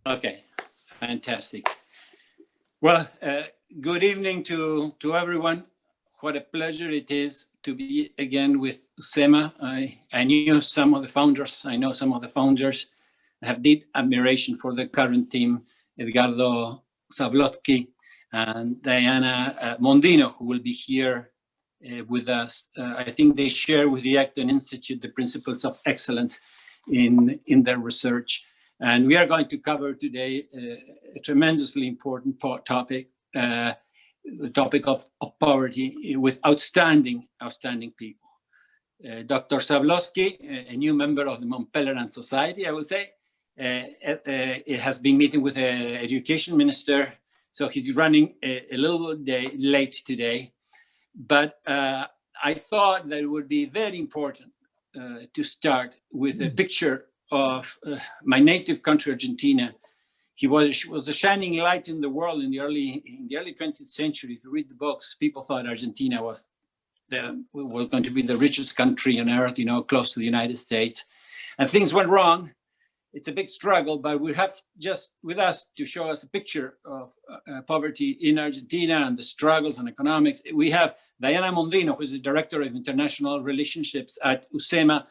Okay, fantastic. Well, good evening to everyone. What a pleasure it is to be again with UCEMA. I knew some of the founders. I know some of the founders. I have deep admiration for the current team, Edgardo Zablocki and Diana Mondino, who will be here with us. I think they share with the Acton Institute the principles of excellence in their research. And we are going to cover today a tremendously important topic, the topic of poverty with outstanding people. Dr. Zablocki, a new member of the Mont Pelerin Society, I would say, it has been meeting with the education minister, so he's running a little bit late today. But I thought that it would be very important to start with a picture of my native country, Argentina. He was a shining light in the world in the early 20th century. If you read the books, people thought Argentina was going to be the richest country on earth, close to the United States. And things went wrong. It's a big struggle, but we have just with us to show us a picture of poverty in Argentina and the struggles and economics. We have Diana Mondino, who is the Director of International Relationships at UCEMA,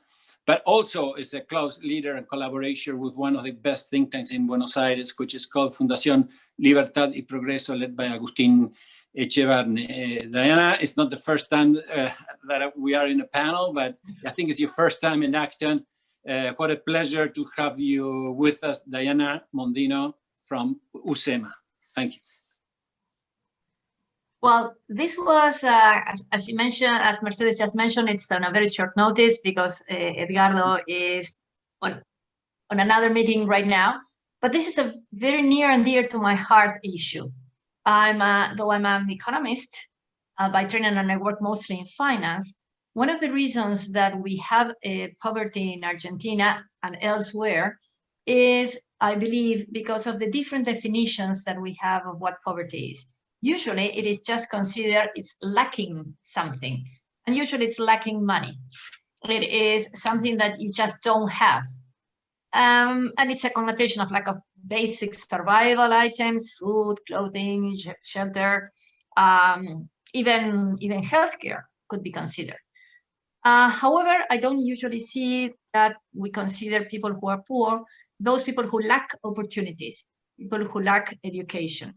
but also is a close leader and collaborator with one of the best think tanks in Buenos Aires, which is called Fundación Libertad y Progreso, led by Agustín Echevarne. Diana, it's not the first time that we are in a panel, but I think it's your first time in Acton. What a pleasure to have you with us, Diana Mondino from UCEMA. Thank you. Well, this was, as you mentioned, as Mercedes just mentioned, it's on a very short notice because Edgardo is on another meeting right now. But this is a very near and dear to my heart issue. Though I'm an economist by training and I work mostly in finance, one of the reasons that we have poverty in Argentina and elsewhere is, I believe, because of the different definitions that we have of what poverty is. Usually it is just considered it's lacking something, and usually it's lacking money. It is something that you just don't have. And it's a connotation of lack of basic survival items, food, clothing, shelter, even healthcare could be considered. However, I don't usually see that we consider people who are poor, those people who lack opportunities, people who lack education.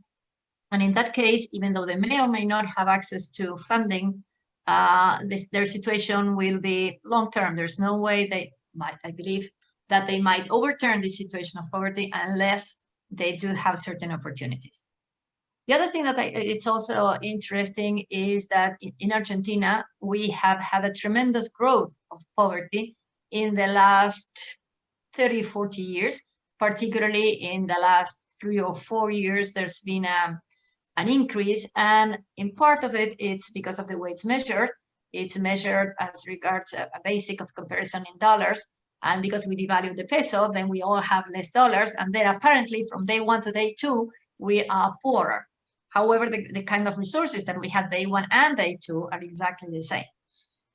And in that case, even though they may or may not have access to funding, their situation will be long-term. There's no way I believe, that they might overturn the situation of poverty unless they do have certain opportunities. The other thing that it's also interesting is that in Argentina, we have had a tremendous growth of poverty in the last 30, 40 years, particularly in the last 3 or 4 years, there's been an increase. And in part of it, it's because of the way it's measured. It's measured as regards a basic of comparison in dollars. And because we devalue the peso, then we all have less dollars. And then apparently from day 1 to day 2, we are poorer. However, the kind of resources that we had day 1 and day 2 are exactly the same.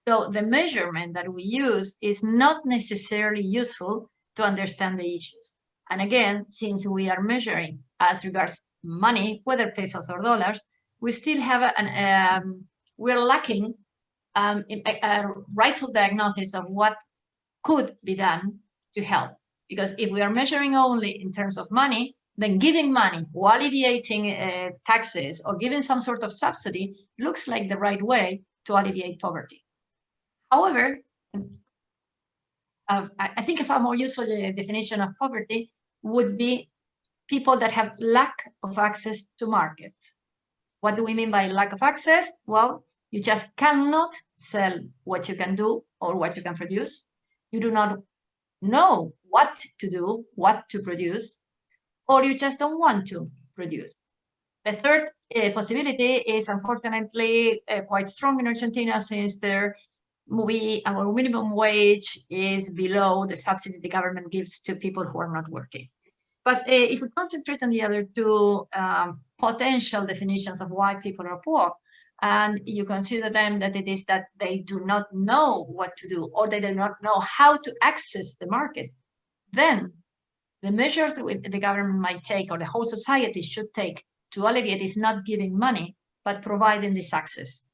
So the measurement that we use is not necessarily useful to understand the issues. And again, since we are measuring as regards money, whether pesos or dollars, we still have we're lacking a rightful diagnosis of what could be done to help. Because if we are measuring only in terms of money, then giving money or alleviating taxes or giving some sort of subsidy looks like the right way to alleviate poverty. However, I think a far more useful definition of poverty would be people that have lack of access to markets. What do we mean by lack of access? Well, you just cannot sell what you can do or what you can produce. You do not know what to do, what to produce, or you just don't want to produce. The third possibility is unfortunately quite strong in Argentina, since our minimum wage is below the subsidy the government gives to people who are not working. But if we concentrate on the other two potential definitions of why people are poor, and you consider them that it is that they do not know what to do or they do not know how to access the market, then the measures the government might take or the whole society should take to alleviate is not giving money, but providing this access.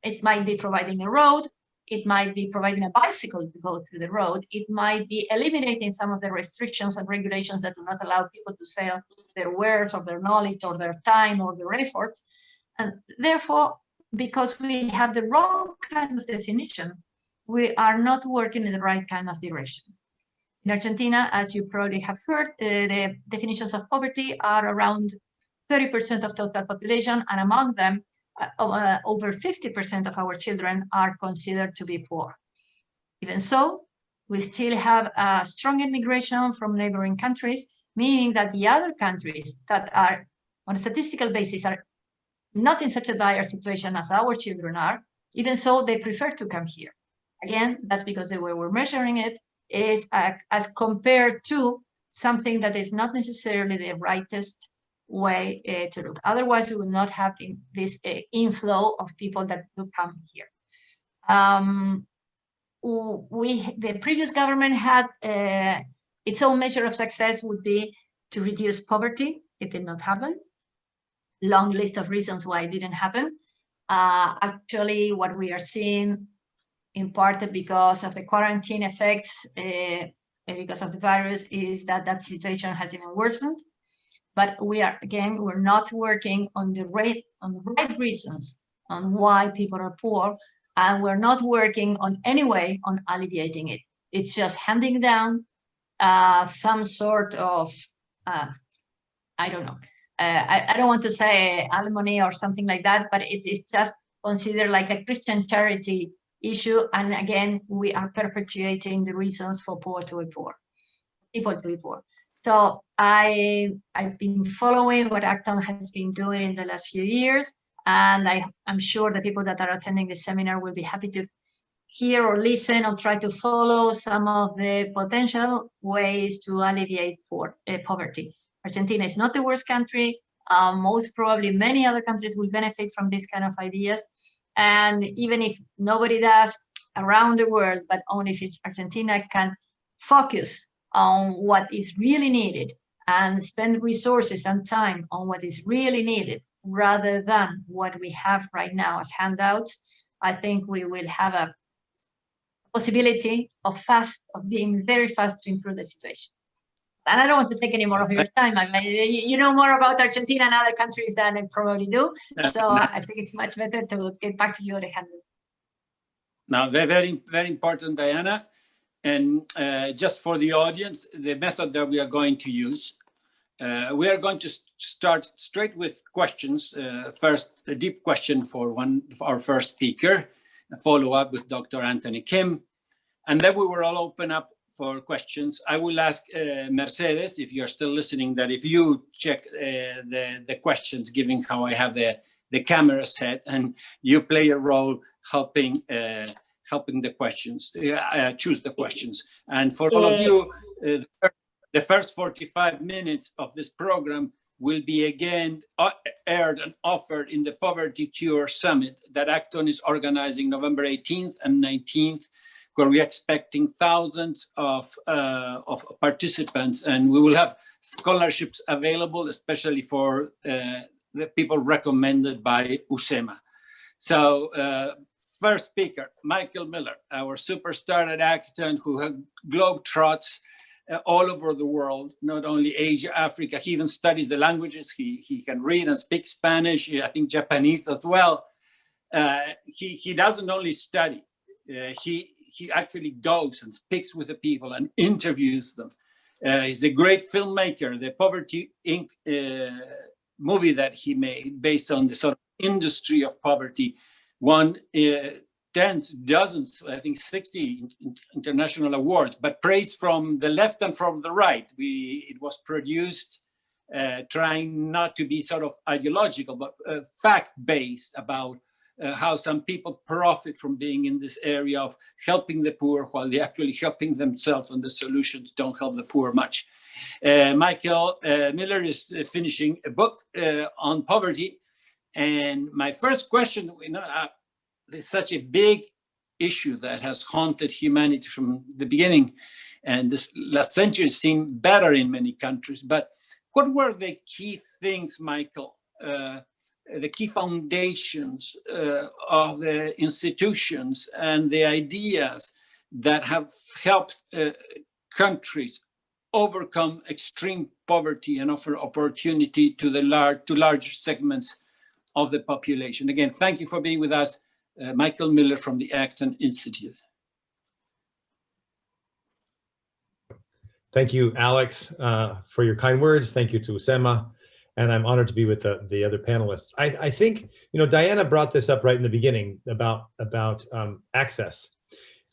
It might be providing a road, it might be providing a bicycle to go through the road, it might be eliminating some of the restrictions and regulations that do not allow people to sell their wares or their knowledge or their time or their efforts. And therefore, because we have the wrong kind of definition, we are not working in the right kind of direction. In Argentina, as you probably have heard, the definitions of poverty are around 30% of total population, and among them, over 50% of our children are considered to be poor. Even so, we still have a strong immigration from neighboring countries, meaning that the other countries that are, on a statistical basis, are not in such a dire situation as our children are. Even so, they prefer to come here. Again, that's because the way we're measuring it is as compared to something that is not necessarily the rightest way to look. Otherwise, we would not have this inflow of people that do come here. The previous government had its own measure of success would be to reduce poverty. It did not happen. Long list of reasons why it didn't happen. Actually, what we are seeing, in part because of the quarantine effects, because of the virus, is that situation has even worsened. But we're not working on the right reasons on why people are poor, and we're not working on any way on alleviating it. It's just handing down some sort of, I don't know, I don't want to say alimony or something like that, but it is just considered like a Christian charity issue. And again, we are perpetuating the reasons for people to be poor. So I've been following what Acton has been doing in the last few years, and I'm sure the people that are attending the seminar will be happy to hear or listen or try to follow some of the potential ways to alleviate poverty. Argentina is not the worst country. Most probably many other countries will benefit from this kind of ideas. And even if nobody does around the world, but only if Argentina can focus on what is really needed and spend resources and time on what is really needed rather than what we have right now as handouts, I think we will have a possibility of being very fast to improve the situation. And I don't want to take any more of your time. I mean, you know more about Argentina and other countries than I probably do. So I think it's much better to get back to you, Alejandro. Now, very, very important, Diana. And just for the audience, the method that we are going to use, we are going to start straight with questions. First, a deep question for our first speaker, a follow-up with Dr. Anthony Kim. And then we will all open up for questions. I will ask Mercedes, if you're still listening, that if you check the questions, given how I have the camera set, and you play a role helping the questions, choose the questions. And for all of you, the first 45 minutes of this program will be again aired and offered in the Poverty Cure Summit that Acton is organizing November 18th and 19th, where we're expecting thousands of participants, and we will have scholarships available, especially for the people recommended by UCEMA. So first speaker, Michael Miller, our superstar at Acton, who globetrots all over the world, not only Asia, Africa. He even studies the languages. He can read and speak Spanish, I think Japanese as well. He doesn't only study, he actually goes and speaks with the people and interviews them. He's a great filmmaker. The Poverty Inc. Movie that he made based on the sort of industry of poverty won dozens, I think 60 international awards, but praise from the left and from the right. It was produced trying not to be sort of ideological, but fact-based about how some people profit from being in this area of helping the poor while they're actually helping themselves, and the solutions don't help the poor much. Michael Miller is finishing a book on poverty. And my first question, there's such a big issue that has haunted humanity from the beginning. and this last century seemed better in many countries. But what were the key things, Michael, the key foundations of the institutions and the ideas that have helped countries overcome extreme poverty and offer opportunity to large segments of the population? Again, thank you for being with us, Michael Miller from the Acton Institute. Thank you, Alex, for your kind words. Thank you to UCEMA, and I'm honored to be with the other panelists. I think, Diana brought this up right in the beginning about access.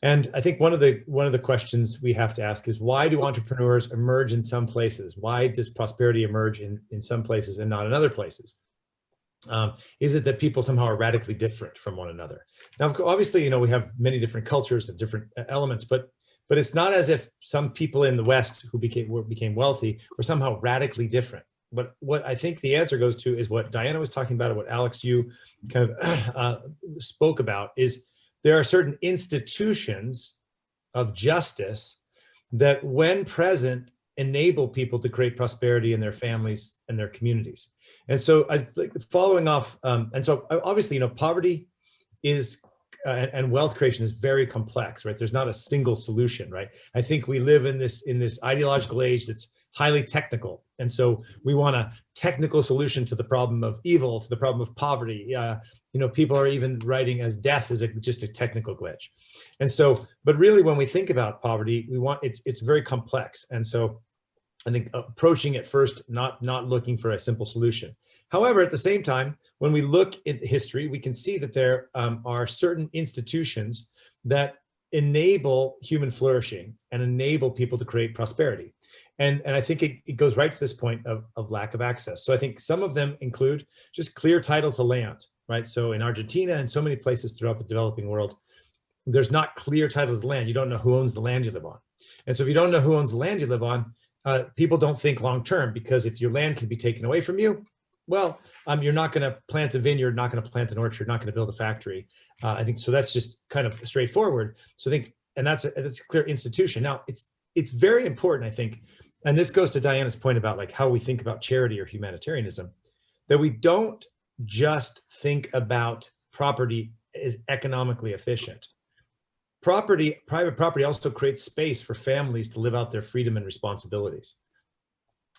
And I think one of the questions we have to ask is, why do entrepreneurs emerge in some places? Why does prosperity emerge in some places and not in other places? Is it that people somehow are radically different from one another? Now, obviously, we have many different cultures and different elements, but it's not as if some people in the West who became wealthy were somehow radically different. But what I think the answer goes to is what Diana was talking about, and what Alex, you kind of spoke about, is there are certain institutions of justice that, when present, enable people to create prosperity in their families and their communities. And so, following off, and so obviously, poverty is and wealth creation is very complex, right? There's not a single solution, right? I think we live in this ideological age that's highly technical, and so we want a technical solution to the problem of evil, to the problem of poverty. People are even writing as death is just a technical glitch. And so, but really, when we think about poverty, it's very complex. And so I think approaching it first, not looking for a simple solution. However, at the same time, when we look at history, we can see that there are certain institutions that enable human flourishing and enable people to create prosperity. And I think it goes right to this point of lack of access. So I think some of them include just clear title to land, right? So in Argentina and so many places throughout the developing world, there's not clear title to land. You don't know who owns the land you live on. And so if you don't know who owns the land you live on, people don't think long-term, because if your land can be taken away from you, well, you're not going to plant a vineyard, not going to plant an orchard, not going to build a factory. I think so. That's just kind of straightforward. So I think, and that's a clear institution. Now, it's very important, I think, and this goes to Diana's point about like how we think about charity or humanitarianism, that we don't just think about property as economically efficient. Private property also creates space for families to live out their freedom and responsibilities.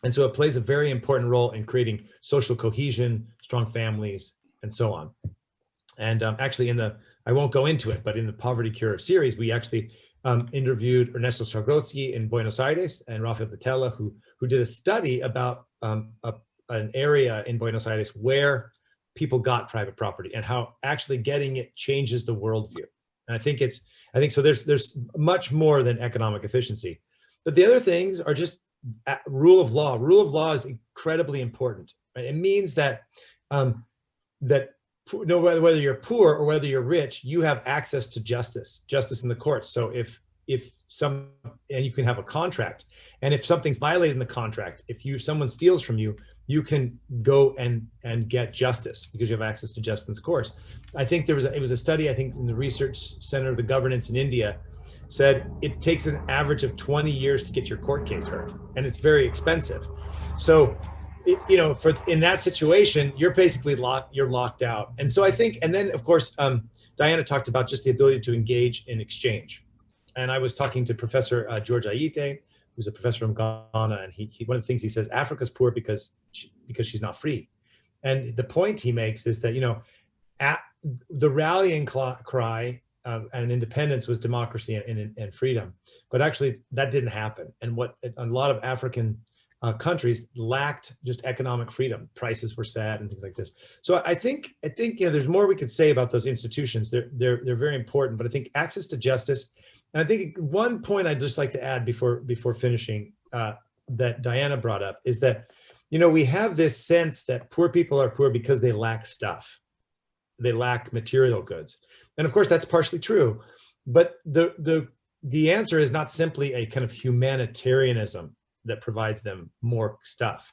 And so it plays a very important role in creating social cohesion, strong families, and so on. And actually I won't go into it, but in the Poverty Cure series, we actually interviewed Ernesto Sargozzi in Buenos Aires and Rafael Vitella, who did a study about an area in Buenos Aires where people got private property and how actually getting it changes the worldview. And I think so there's much more than economic efficiency. But the other things are just rule of law. Rule of law is incredibly important, right? It means that whether you're poor or whether you're rich, you have access to justice in the courts. So and you can have a contract, and if something's violated in the contract, if someone steals from you, you can go and get justice because you have access to justice in the courts. I think it was a study, I think in the Research Center of the Governance in India, said it takes an average of 20 years to get your court case heard, and it's very expensive. So, in that situation, you're basically locked out. And so I think, and then of course, Diana talked about just the ability to engage in exchange. And I was talking to Professor George Aite, who's a professor from Ghana, and he one of the things he says, Africa's poor because she's not free. And the point he makes is that, the rallying cry and independence was democracy and freedom, but actually that didn't happen. And what a lot of African countries lacked just economic freedom. Prices were set and things like this. So I think there's more we could say about those institutions. They're very important, but I think access to justice. And I think one point I'd just like to add before finishing that Diana brought up is that, we have this sense that poor people are poor because they lack stuff. They lack material goods. And of course, that's partially true. But the answer is not simply a kind of humanitarianism that provides them more stuff.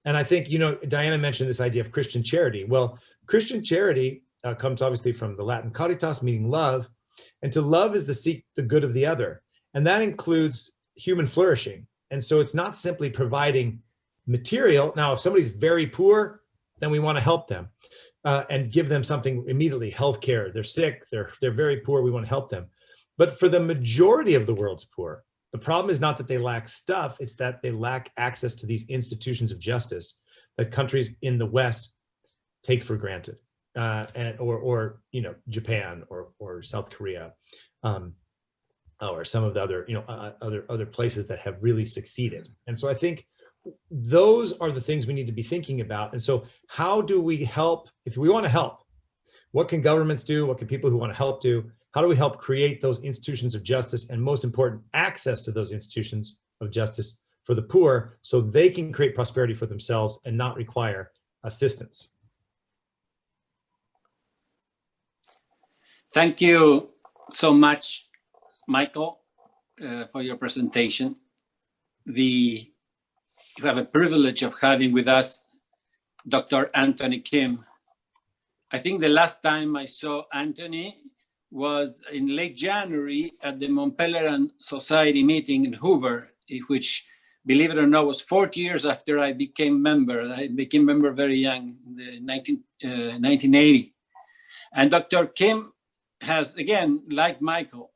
And I think, Diana mentioned this idea of Christian charity. Well, Christian charity comes obviously from the Latin caritas, meaning love. And to love is to seek the good of the other. And that includes human flourishing. And so it's not simply providing material. Now, if somebody's very poor, then we want to help them and give them something immediately, healthcare. They're sick, they're very poor, we want to help them. But for the majority of the world's poor, the problem is not that they lack stuff, it's that they lack access to these institutions of justice that countries in the West take for granted, or you know, Japan or South Korea, or some of the other, you know, other places that have really succeeded. And so I think those are the things we need to be thinking about. And so how do we help? If we want to help, what can governments do? What can people who want to help do? How do we help create those institutions of justice, and most important, access to those institutions of justice for the poor, so they can create prosperity for themselves and not require assistance? Thank you so much, Michael, for your presentation. You have a privilege of having with us Dr. Anthony Kim. I think the last time I saw Anthony was in late January at the Montpelier Society meeting in Hoover, which, believe it or not, was 40 years after I became member. I became member very young, in 1980. And Dr. Kim has, again, like Michael,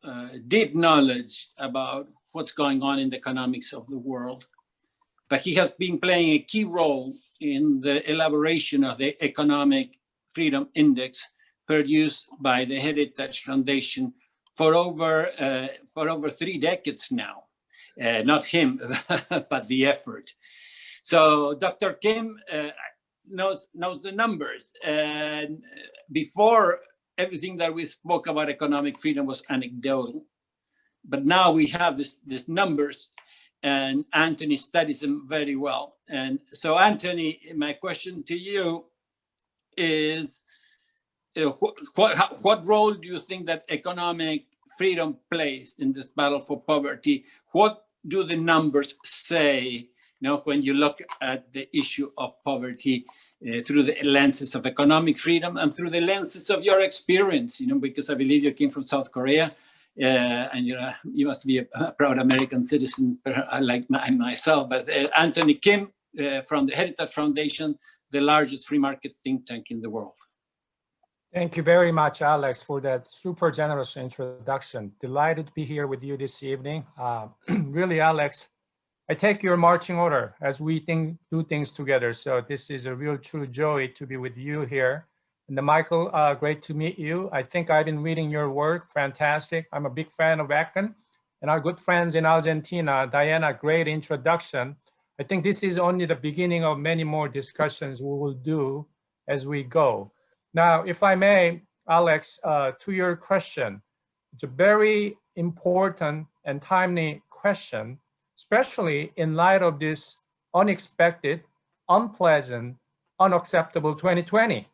deep knowledge about what's going on in the economics of the world. But he has been playing a key role in the elaboration of the Economic Freedom Index produced by the Heritage Foundation for over 3 decades now. Not him, but the effort. So Dr. Kim knows the numbers. And before, everything that we spoke about economic freedom was anecdotal. But now we have these numbers, and Anthony studies them very well. And so Anthony, my question to you is, what role do you think that economic freedom plays in this battle for poverty? What do the numbers say, you know, when you look at the issue of poverty through the lenses of economic freedom and through the lenses of your experience, you know, because I believe you came from South Korea, and you must be a proud American citizen, like myself. But Anthony Kim from the Heritage Foundation, the largest free market think tank in the world. Thank you very much, Alex, for that super generous introduction. Delighted to be here with you this evening. Really, Alex, I take your marching order as we do things together. So this is a real true joy to be with you here. And Michael, great to meet you. I think I've been reading your work, fantastic. I'm a big fan of Acton. And our good friends in Argentina, Diana, great introduction. I think this is only the beginning of many more discussions we will do as we go. Now, if I may, Alex, to your question, it's a very important and timely question, especially in light of this unexpected, unpleasant, unacceptable 2020.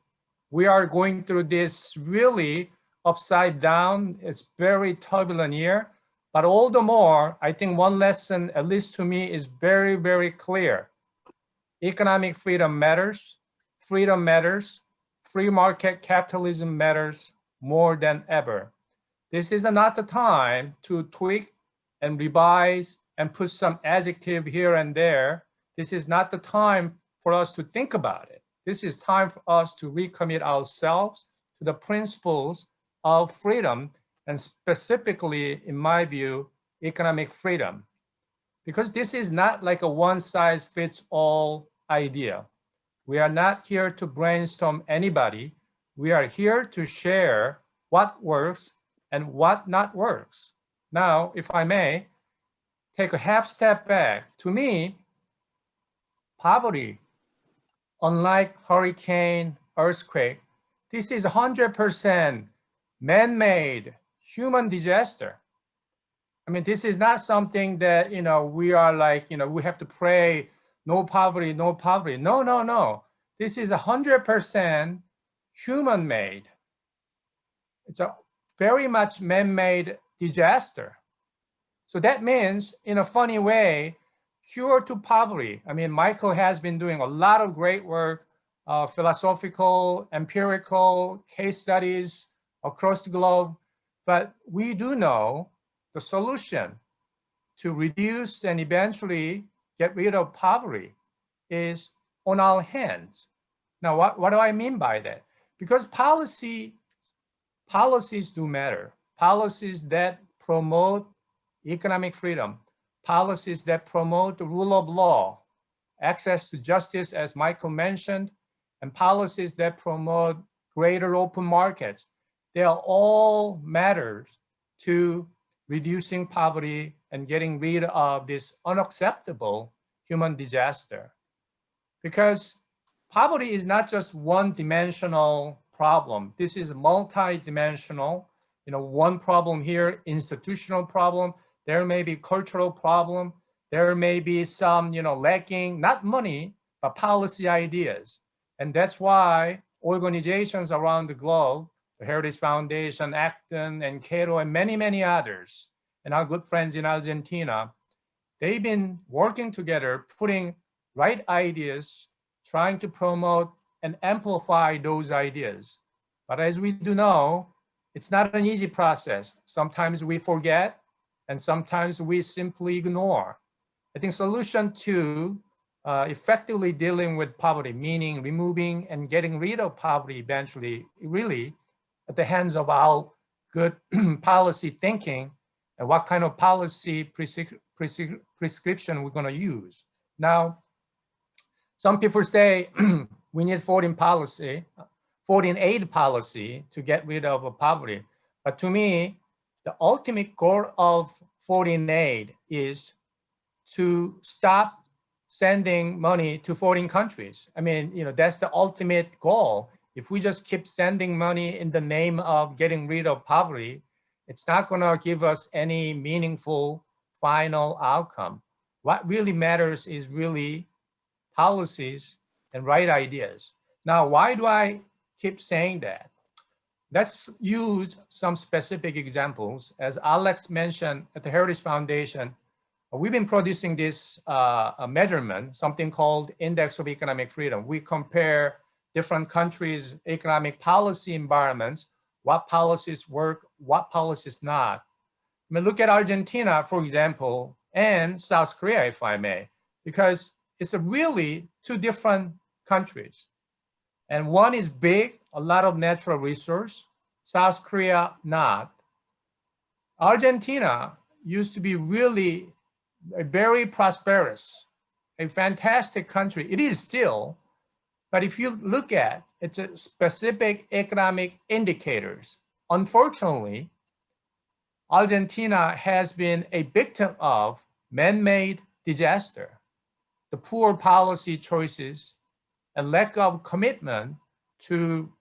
We are going through this really upside down, it's very turbulent year, but all the more, I think one lesson, at least to me, is very, very clear. Economic freedom matters, free market capitalism matters more than ever. This is not the time to tweak and revise and put some adjective here and there. This is not the time for us to think about it. This is time for us to recommit ourselves to the principles of freedom, and specifically, in my view, economic freedom. Because this is not like a one-size-fits-all idea. We are not here to brainstorm anybody. We are here to share what works and what not works. Now, if I may, take a half step back. To me, poverty, unlike hurricane, earthquake, this is 100% man-made human disaster. I mean, this is not something that, you know, we are like, you know, we have to pray, no poverty, no poverty. No, no, no. This is 100% human-made. It's a very much man-made disaster. So that means, in a funny way, cure to poverty. I mean, Michael has been doing a lot of great work, philosophical, empirical case studies across the globe. But we do know the solution to reduce and eventually get rid of poverty is on our hands. Now, what do I mean by that? Because policies do matter. Policies that promote economic freedom, policies that promote the rule of law, access to justice, as Michael mentioned, and policies that promote greater open markets. They are all matters to reducing poverty and getting rid of this unacceptable human disaster. Because poverty is not just one-dimensional problem. This is multi-dimensional. One problem here, institutional problem. There may be cultural problem. There may be some, lacking, not money, but policy ideas. And that's why organizations around the globe, the Heritage Foundation, Acton, and Cato, and many, many others, and our good friends in Argentina, they've been working together, putting right ideas, trying to promote and amplify those ideas. But as we do know, it's not an easy process. Sometimes we forget, and sometimes we simply ignore. I think solution to effectively dealing with poverty, meaning removing and getting rid of poverty eventually, really at the hands of our good policy thinking and what kind of policy prescription we're going to use. Now, some people say we need foreign aid policy to get rid of poverty. But to me, the ultimate goal of foreign aid is to stop sending money to foreign countries. I mean, that's the ultimate goal. If we just keep sending money in the name of getting rid of poverty, it's not going to give us any meaningful final outcome. What really matters is really policies and right ideas. Now, why do I keep saying that? Let's use some specific examples. As Alex mentioned, at the Heritage Foundation, we've been producing this measurement, something called Index of Economic Freedom. We compare different countries' economic policy environments, what policies work, what policies not. I mean, look at Argentina, for example, and South Korea, if I may, because it's really two different countries. And one is big, a lot of natural resource, South Korea not. Argentina used to be really a very prosperous, a fantastic country. It is still, but if you look at its specific economic indicators, unfortunately, Argentina has been a victim of man-made disaster. The poor policy choices and lack of commitment to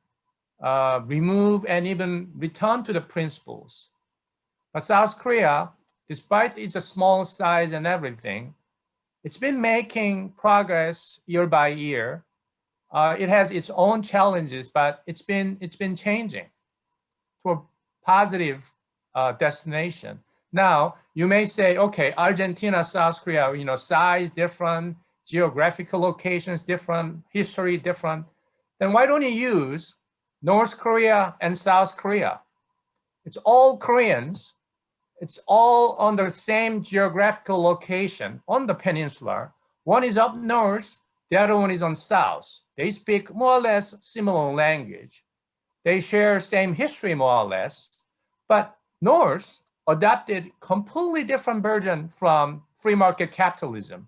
remove and even return to the principles. But South Korea, despite its small size and everything, it's been making progress year by year. It has its own challenges, but it's been changing to a positive destination. Now, you may say, okay, Argentina, South Korea, size different, geographical locations different, history different. Then why don't you use North Korea and South Korea? It's all Koreans. It's all on the same geographical location on the peninsula. One is up north, the other one is on south. They speak more or less similar language. They share same history more or less, but North adopted completely different version from free market capitalism.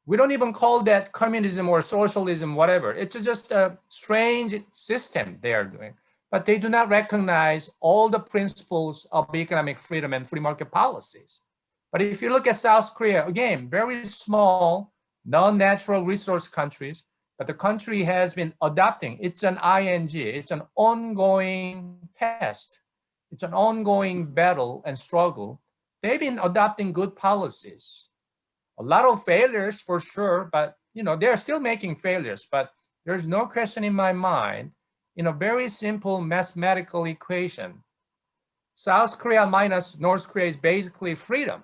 We don't even call that communism or socialism, whatever. It's just a strange system they are doing. But they do not recognize all the principles of economic freedom and free market policies. But if you look at South Korea, again, very small, non-natural resource countries, but the country has been adopting. It's an ING. It's an ongoing test. It's an ongoing battle and struggle. They've been adopting good policies. A lot of failures for sure, but they're still making failures. But there's no question in my mind, in a very simple mathematical equation, South Korea minus North Korea is basically freedom,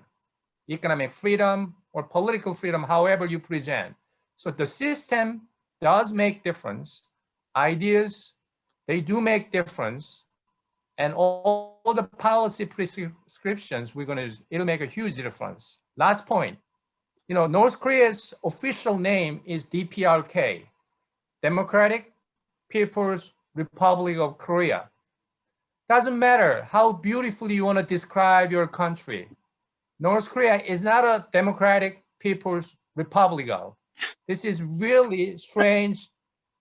economic freedom or political freedom, however you present. So the system does make difference. Ideas, they do make difference. And all the policy prescriptions we're going to use, it'll make a huge difference. Last point. You know, North Korea's official name is DPRK, Democratic People's Republic of Korea. Doesn't matter how beautifully you want to describe your country. North Korea is not a democratic people's republic of. This is really strange,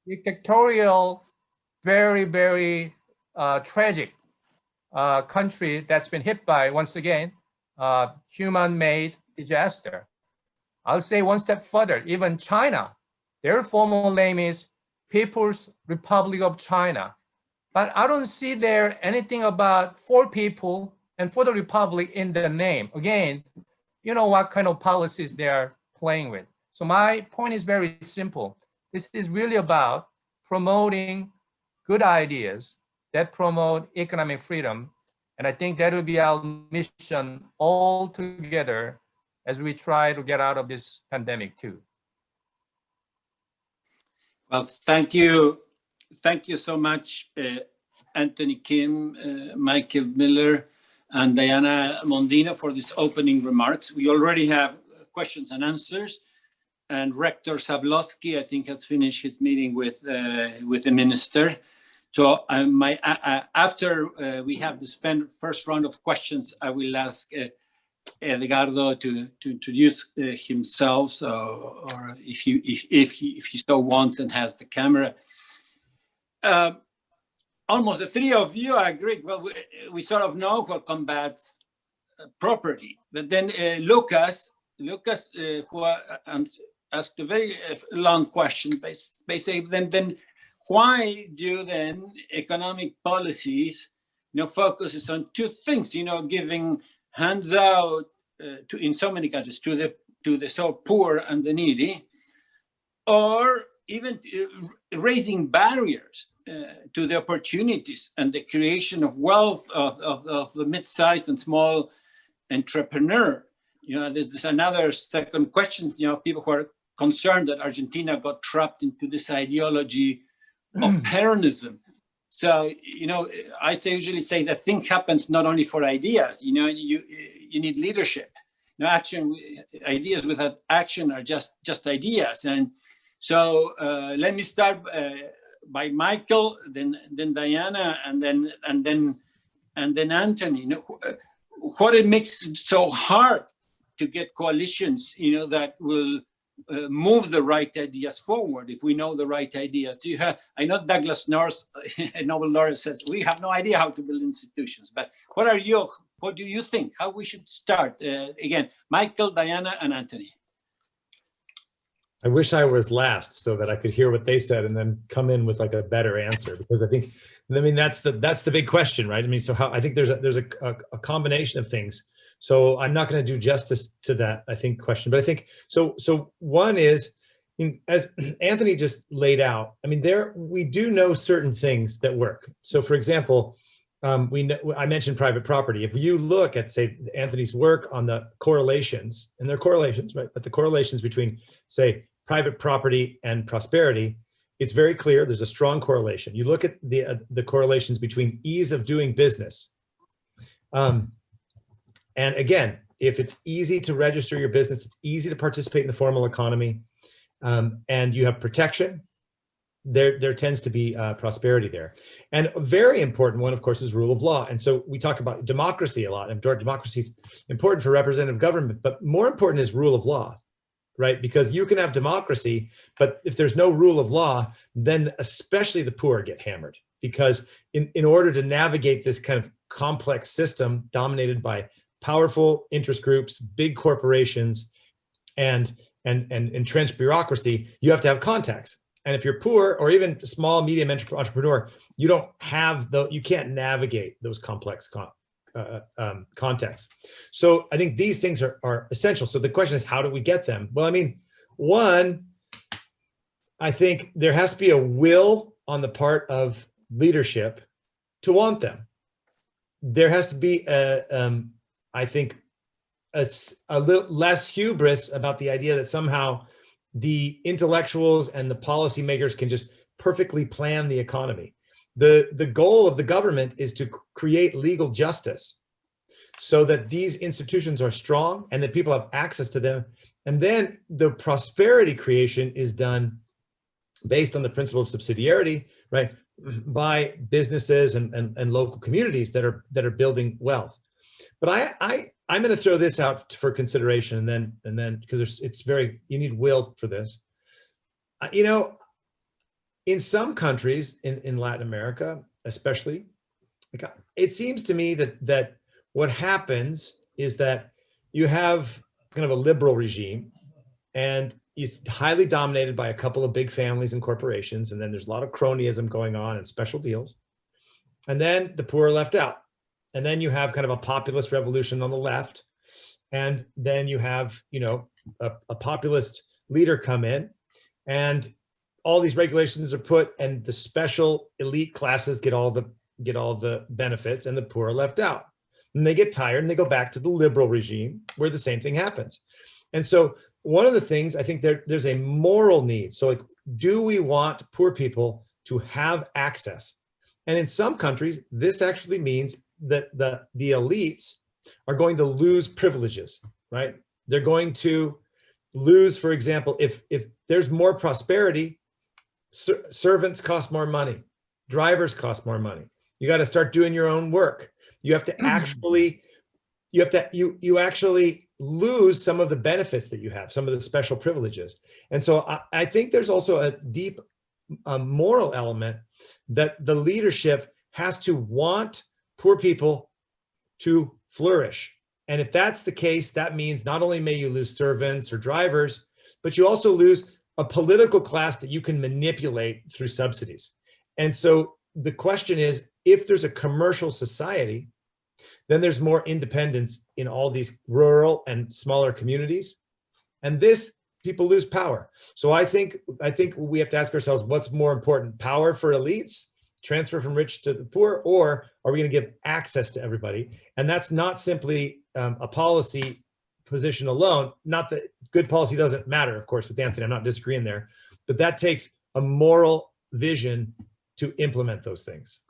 dictatorial, very, very tragic country that's been hit by, once again, human-made disaster. I'll say one step further, even China, their formal name is People's Republic of China. But I don't see there anything about for people and for the Republic in the name. Again, you know what kind of policies they are playing with. So my point is very simple. This is really about promoting good ideas that promote economic freedom. And I think that will be our mission all together as we try to get out of this pandemic too. Well, thank you. Thank you so much, Anthony Kim, Michael Miller, and Diana Mondino for these opening remarks. We already have questions and answers, and Rector Zablocki, I think, has finished his meeting with the minister. So after we have the first round of questions, I will ask Edgardo to introduce himself, or if he so wants and has the camera. Almost the three of you, I agree. Well, we sort of know what combats property, but then Lucas, who asked a very long question, basically, then why do then economic policies, focuses on two things, giving hands out in so many countries to the so poor and the needy, or even raising barriers to the opportunities and the creation of wealth of the mid-sized and small entrepreneur. There's another second question, people who are concerned that Argentina got trapped into this ideology of Peronism. So, I usually say that thing happens not only for ideas, you need leadership. Ideas without action are just ideas. And so let me start by Michael, then Diana, and then Anthony. What it makes it so hard to get coalitions, that will move the right ideas forward if we know the right ideas. I know Douglas North, a Nobel laureate, says we have no idea how to build institutions. But what do you think? How we should start? Again, Michael, Diana, and Anthony. I wish I was last so that I could hear what they said and then come in with like a better answer, because I mean that's the big question, right? I mean, so I think there's a combination of things. So I'm not going to do justice to that, I think, question, but I think so one is, as Anthony just laid out, I mean, we do know certain things that work. So for example, I mentioned private property. If you look at, say, Anthony's work on the correlations, and they're correlations, right? But the correlations between, say, private property and prosperity, it's very clear. There's a strong correlation. You look at the correlations between ease of doing business. And again, if it's easy to register your business, it's easy to participate in the formal economy, and you have protection, there tends to be prosperity there. And a very important one, of course, is rule of law. And so we talk about democracy a lot, and democracy is important for representative government, but more important is rule of law, right? Because you can have democracy, but if there's no rule of law, then especially the poor get hammered. Because in order to navigate this kind of complex system dominated by powerful interest groups, big corporations, and entrenched bureaucracy, you have to have contacts. And if you're poor, or even small, medium entrepreneur, you can't navigate those complex contexts. So I think these things are essential. So the question is, how do we get them? Well, I mean, one, I think there has to be a will on the part of leadership to want them. There has to be I think a little less hubris about the idea that somehow the intellectuals and the policymakers can just perfectly plan the economy. The goal of the government is to create legal justice. so that these institutions are strong and that people have access to them. And then the prosperity creation is done based on the principle of subsidiarity, right, by businesses and local communities that are building wealth. But I'm going to throw this out for consideration, and then because it's very, you need will for this. You know, in some countries in Latin America, especially, it seems to me that what happens is that you have kind of a liberal regime, and it's highly dominated by a couple of big families and corporations, and then there's a lot of cronyism going on and special deals, and then the poor are left out. And then you have kind of a populist revolution on the left, and then you have, you know, a populist leader come in, and all these regulations are put, and the special elite classes get all the benefits, and the poor are left out. And they get tired, and they go back to the liberal regime where the same thing happens. And so one of the things, I think there's a moral need. So like, do we want poor people to have access? And in some countries, this actually means that the elites are going to lose privileges, right? They're going to lose, for example, if there's more prosperity, servants cost more money, drivers cost more money. You got to start doing your own work. You have to actually, you actually lose some of the benefits that you have, some of the special privileges. And so I think there's also a deep moral element that the leadership has to want poor people to flourish. And if that's the case, that means not only may you lose servants or drivers, but you also lose a political class that you can manipulate through subsidies. And so the question is, if there's a commercial society, then there's more independence in all these rural and smaller communities. And this, people lose power. So I think we have to ask ourselves, what's more important, power for elites, transfer from rich to the poor, or are we going to give access to everybody? And that's not simply a policy position alone. Not that good policy doesn't matter, of course, with Anthony, I'm not disagreeing there, but that takes a moral vision to implement those things.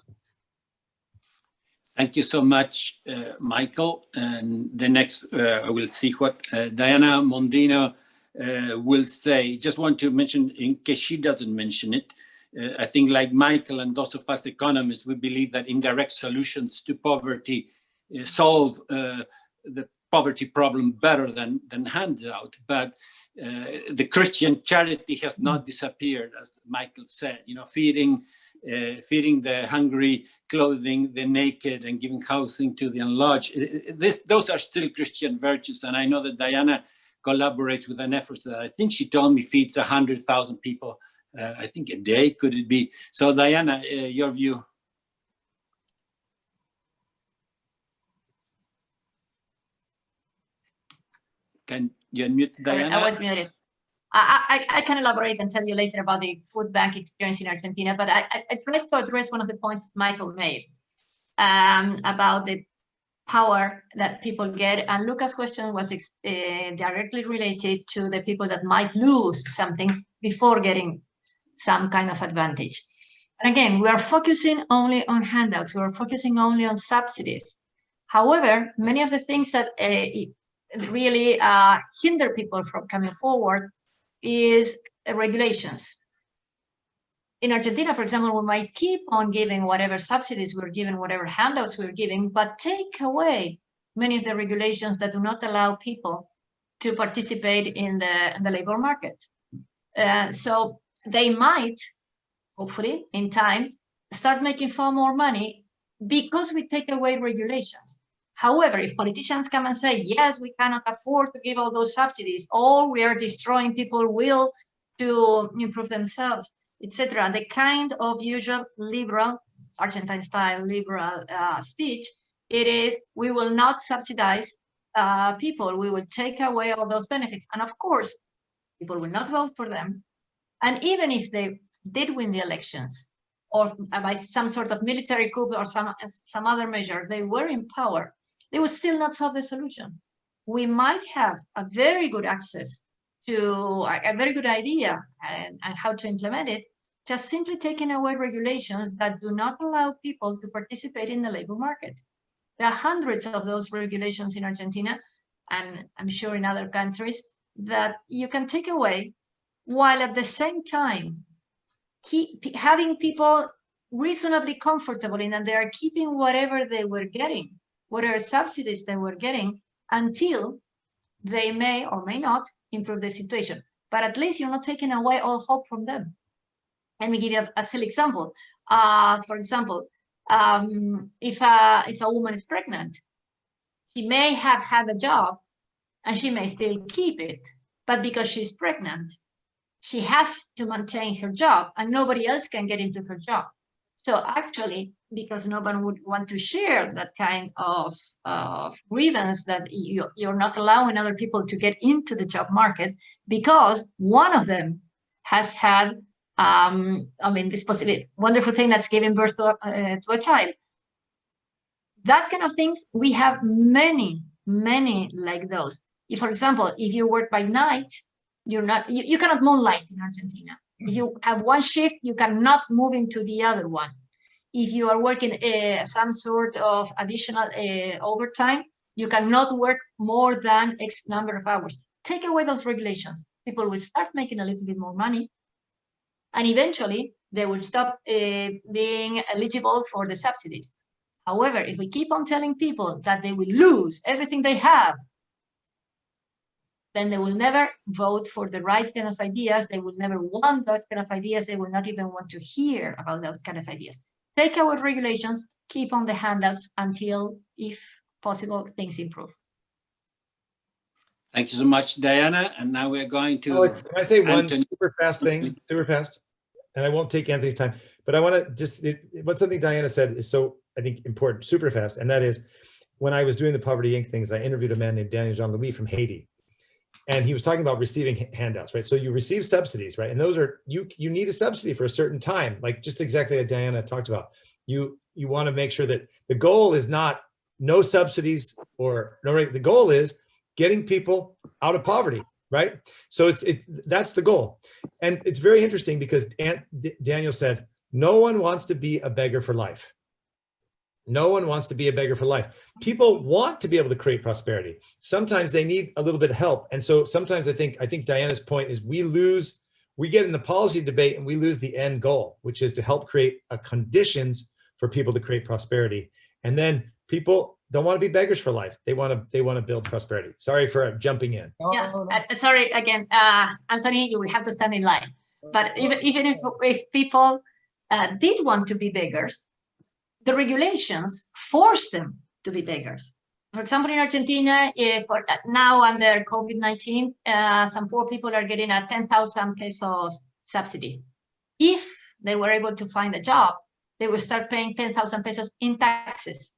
Thank you so much, Michael. And the next, we'll see what Diana Mondino will say. Just want to mention, in case she doesn't mention it, I think like Michael and those of us economists, we believe that indirect solutions to poverty solve the poverty problem better than handout. But the Christian charity has not disappeared, as Michael said, you know, feeding the hungry, clothing the naked, and giving housing to the unlodged. Those are still Christian virtues. And I know that Diana collaborates with an effort that I think she told me feeds 100,000 people, I think a day, could it be? So Diana, your view. Can you unmute Diana? I was muted. I can elaborate and tell you later about the food bank experience in Argentina, but I'd like to address one of the points Michael made about the power that people get. And Luca's question was directly related to the people that might lose something before getting some kind of advantage. And again, we are focusing only on handouts. We are focusing only on subsidies. However, many of the things that really hinder people from coming forward is regulations. In Argentina, for example, we might keep on giving whatever subsidies we're giving, whatever handouts we're giving, but take away many of the regulations that do not allow people to participate in the labor market. So they might, hopefully, in time, start making far more money because we take away regulations. However, if politicians come and say, yes, we cannot afford to give all those subsidies, or we are destroying people's will to improve themselves, etc., the kind of usual liberal, Argentine-style liberal speech, it is, we will not subsidize people, we will take away all those benefits. And of course, people will not vote for them. And even if they did win the elections, or by some sort of military coup or some other measure, they were in power, they would still not solve the solution. We might have a very good access to a very good idea and how to implement it, just simply taking away regulations that do not allow people to participate in the labor market. There are hundreds of those regulations in Argentina, and I'm sure in other countries, that you can take away, while at the same time keep having people reasonably comfortable in that they are keeping whatever they were getting, whatever subsidies they were getting, until they may or may not improve the situation. But at least you're not taking away all hope from them. Let me give you a silly example. For example, if a woman is pregnant, she may have had a job and she may still keep it, but because she's pregnant, she has to maintain her job and nobody else can get into her job. So actually, because no one would want to share that kind of grievance that you're not allowing other people to get into the job market, because one of them has had, this possibility, wonderful thing that's giving birth to a child. That kind of things, we have many like those. If, for example, if you work by night, you cannot moonlight in Argentina. If you have one shift, you cannot move into the other one. If you are working some sort of additional overtime, you cannot work more than X number of hours. Take away those regulations. People will start making a little bit more money, and eventually they will stop being eligible for the subsidies. However, if we keep on telling people that they will lose everything they have, then they will never vote for the right kind of ideas. They will never want that kind of ideas. They will not even want to hear about those kind of ideas. Take our regulations, keep on the handouts until, if possible, things improve. Thank you so much, Diana. And now we're going to... Alex, can I say one Anthony. super fast thing, super fast? And I won't take Anthony's time, but I want to just, what something Diana said is so, I think, important, super fast. And that is, when I was doing the Poverty Inc. things, I interviewed a man named Daniel Jean-Louis from Haiti. And he was talking about receiving handouts, right? So you receive subsidies, right? And those are, you need a subsidy for a certain time, like just exactly like Diana talked about. You want to make sure that the goal is not no subsidies or no, the goal is getting people out of poverty, right? So that's the goal. And it's very interesting because Daniel said, no one wants to be a beggar for life. No one wants to be a beggar for life. People want to be able to create prosperity. Sometimes they need a little bit of help. And so sometimes I think Diana's point is we get in the policy debate and we lose the end goal, which is to help create conditions for people to create prosperity. And then people don't want to be beggars for life. They want to build prosperity. Sorry for jumping in. Yeah, sorry again, Anthony, you will have to stand in line. But even if people did want to be beggars, the regulations force them to be beggars. For example, in Argentina, now under COVID-19, some poor people are getting a 10,000 pesos subsidy. If they were able to find a job, they will start paying 10,000 pesos in taxes.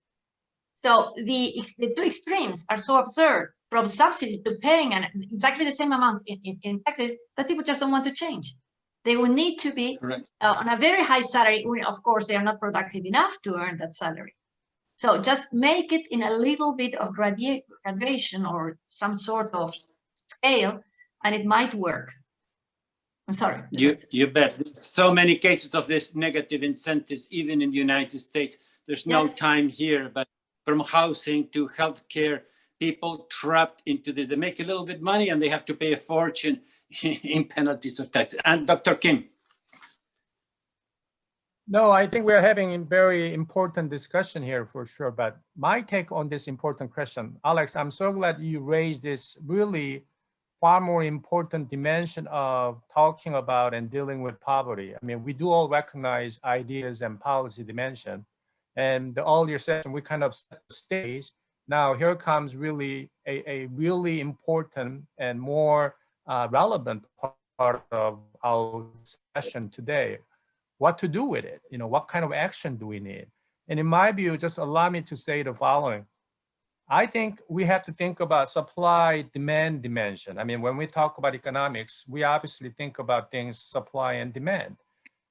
So the two extremes are so absurd, from subsidy to paying exactly the same amount in taxes, that people just don't want to change. They will need to be on a very high salary. Of course, they are not productive enough to earn that salary. So just make it in a little bit of graduation or some sort of scale, and it might work. I'm sorry. You bet. So many cases of this negative incentives, even in the United States. There's no time here, but from housing to healthcare, people trapped into this. They make a little bit money and they have to pay a fortune in penalties of tax. And Dr. Kim. No, I think we're having a very important discussion here for sure. But my take on this important question, Alex, I'm so glad you raised this really far more important dimension of talking about and dealing with poverty. I mean, we do all recognize ideas and policy dimension. And the earlier session, we kind of set the stage. Now here comes really a really important and more relevant part of our session today. What to do with it? What kind of action do we need? And in my view, just allow me to say the following. I think we have to think about supply-demand dimension. I mean, when we talk about economics, we obviously think about things supply and demand.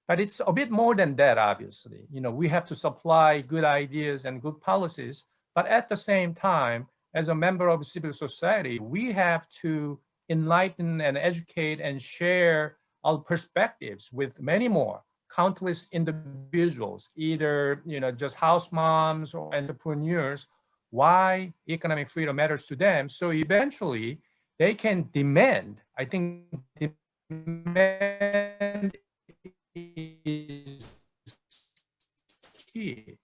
But it's a bit more than that, obviously. We have to supply good ideas and good policies, but at the same time, as a member of civil society, we have to enlighten and educate and share our perspectives with many more, countless individuals, either just house moms or entrepreneurs why economic freedom matters to them. So eventually they can demand, I think demand is key.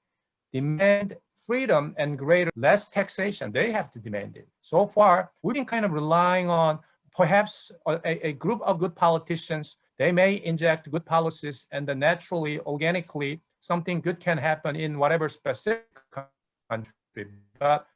Demand freedom and less taxation. They have to demand it. So far, we've been kind of relying on perhaps a group of good politicians. They may inject good policies, and then naturally, organically, something good can happen in whatever specific country. But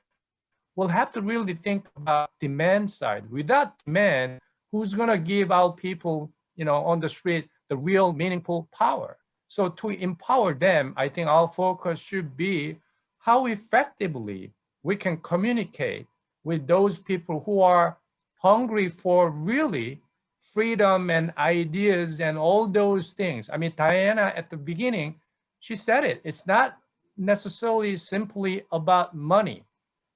we'll have to really think about demand side. Without demand, who's going to give out people, on the street the real meaningful power? So to empower them, I think our focus should be how effectively we can communicate with those people who are hungry for really freedom and ideas and all those things. I mean, Diana at the beginning, she said it. It's not necessarily simply about money.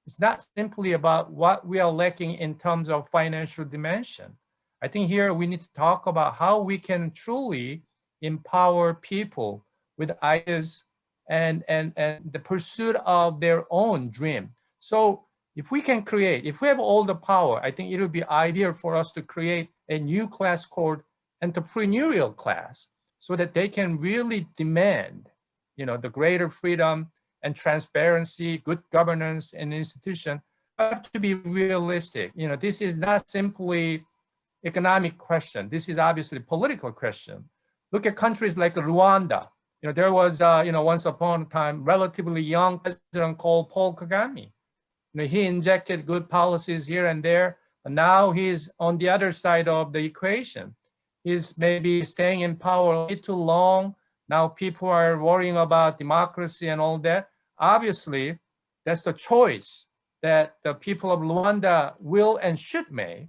It's not simply about what we are lacking in terms of financial dimension. I think here we need to talk about how we can truly empower people with ideas and the pursuit of their own dream. So if we can create, if we have all the power, I think it would be ideal for us to create a new class called entrepreneurial class, so that they can really demand, the greater freedom and transparency, good governance and institution. Have to be realistic. This is not simply economic question. This is obviously a political question. Look at countries like Rwanda. There was, once upon a time, relatively young president called Paul Kagame. He injected good policies here and there, and now he's on the other side of the equation. He's maybe staying in power a little too long. Now people are worrying about democracy and all that. Obviously, that's the choice that the people of Rwanda will and should make.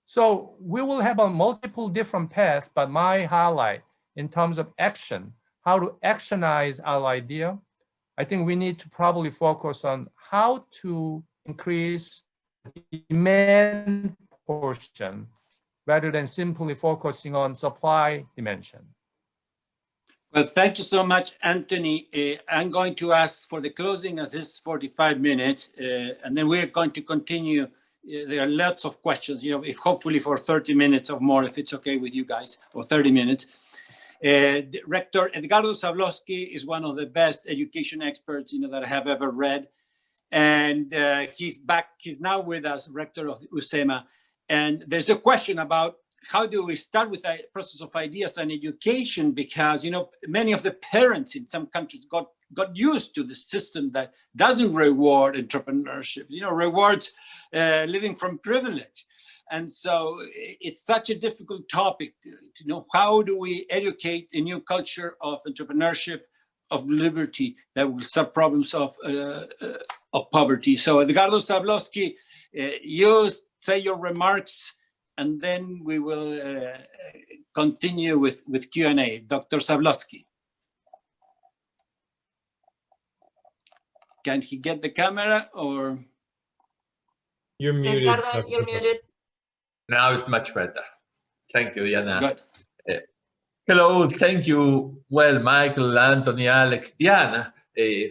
So we will have a multiple different paths, but my highlight in terms of action, how to actionize our idea, I think we need to probably focus on how to increase the demand portion rather than simply focusing on supply dimension. Well, thank you so much, Anthony. I'm going to ask for the closing of this 45 minutes, and then we're going to continue. There are lots of questions, if hopefully for 30 minutes or more, if it's okay with you guys, or 30 minutes. Rector Edgardo Zablowski is one of the best education experts, that I have ever read. And he's back, he's now with us, Rector of UCEMA. And there's a question about how do we start with a process of ideas and education, because, many of the parents in some countries got used to the system that doesn't reward entrepreneurship, rewards living from privilege. And so it's such a difficult topic to know how do we educate a new culture of entrepreneurship, of liberty that will solve problems of poverty. So Edgardo Zablowski, you say your remarks, and then we will continue with Q&A. Dr. Zablowski. Can he get the camera or? You're muted. Edgardo, you're muted. Now it's much better. Thank you, Diana. Good. Hello, thank you. Well, Michael, Anthony, Alex, Diana. This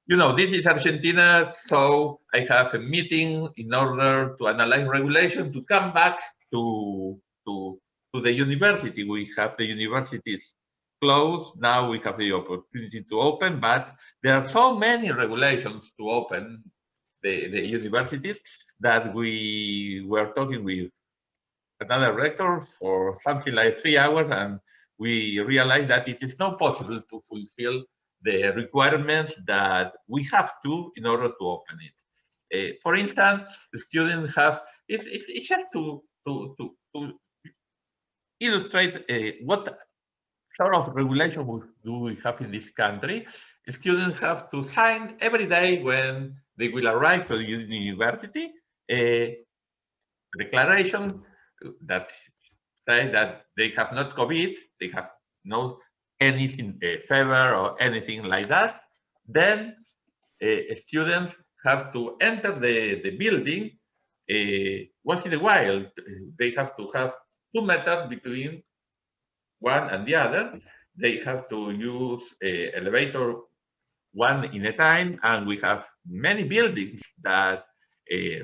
is Argentina, so I have a meeting in order to analyze regulation to come back to the university. We have the universities closed. Now we have the opportunity to open, but there are so many regulations to open the universities that we were talking with another rector for something like 3 hours, and we realized that it is not possible to fulfill the requirements that we have to in order to open it. For instance, the students have, it's just to illustrate what sort of regulation do we have in this country. Students have to sign every day when they will arrive to the university a declaration that say that they have not COVID, they have no anything, fever or anything like that. Then students have to enter the building once in a while. They have to have 2 meters between one and the other. They have to use elevator one in a time, and we have many buildings that,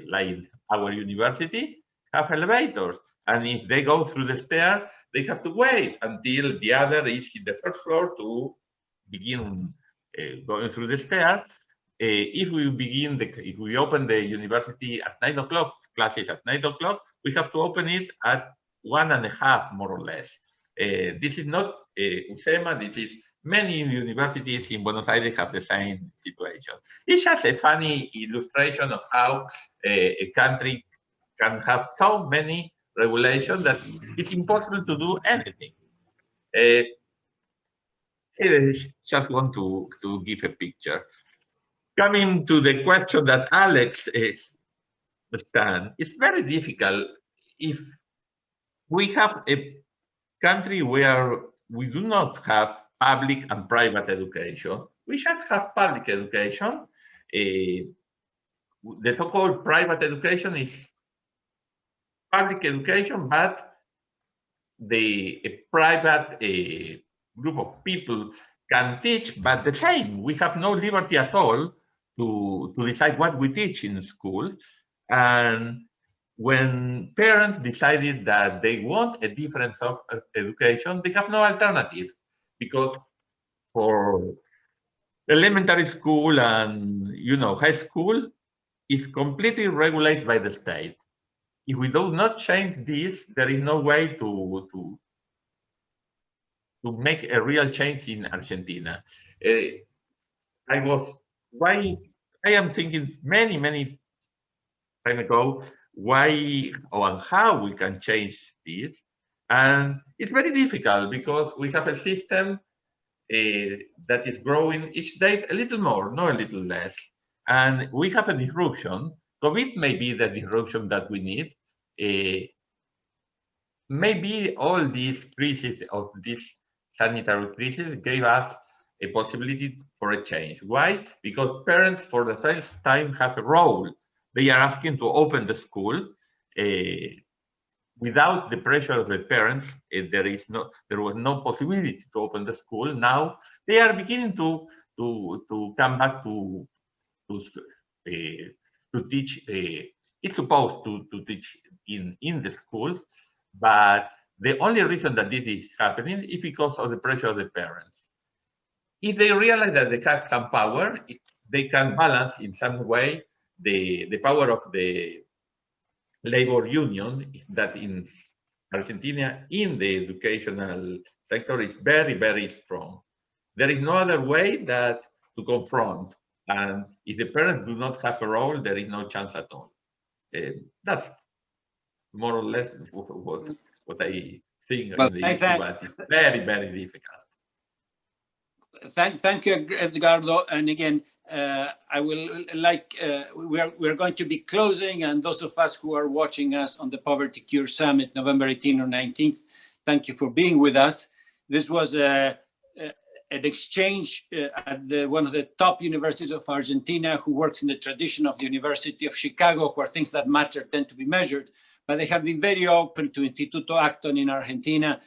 like our university, have elevators. And if they go through the stair, they have to wait until the other is in the first floor to begin going through the stair. If we open the university at 9 o'clock, classes at 9 o'clock, we have to open it at 1:30, more or less. This is not UCEMA, this is many universities in Buenos Aires have the same situation. It's just a funny illustration of how a country can have so many regulations that it's impossible to do anything. I just want to give a picture. Coming to the question that Alex understands, it's very difficult if we have a country where we do not have public and private education. We should have public education. The so-called private education is public education, but a private group of people can teach, but the same. We have no liberty at all to decide what we teach in school. And when parents decided that they want a different sort of education, they have no alternative, because for elementary school and high school is completely regulated by the state. If we do not change this, there is no way to make a real change in Argentina. I am thinking many time ago why or how we can change this, and it's very difficult because we have a system that is growing each day a little more, not a little less, and we have a disruption. COVID may be the disruption that we need. Maybe all these crises of this sanitary crisis gave us a possibility for a change. Why? Because parents for the first time have a role. They are asking to open the school. Without the pressure of the parents, there was no possibility to open the school. Now they are beginning to come back to teach. It's supposed to teach in the schools, but the only reason that this is happening is because of the pressure of the parents. If they realize that they have some power, they can balance in some way the power of the labor union that in Argentina, in the educational sector, is very, very strong. There is no other way that to confront. And if the parents do not have a role, there is no chance at all. That's more or less what I think. Well, but it's very, very difficult. Thank you, Edgardo. And again, I will we're going to be closing, and those of us who are watching us on the Poverty Cure Summit, November 18th or 19th, thank you for being with us. This was an exchange at one of the top universities of Argentina, who works in the tradition of the University of Chicago, where things that matter tend to be measured. But they have been very open to Instituto Acton in Argentina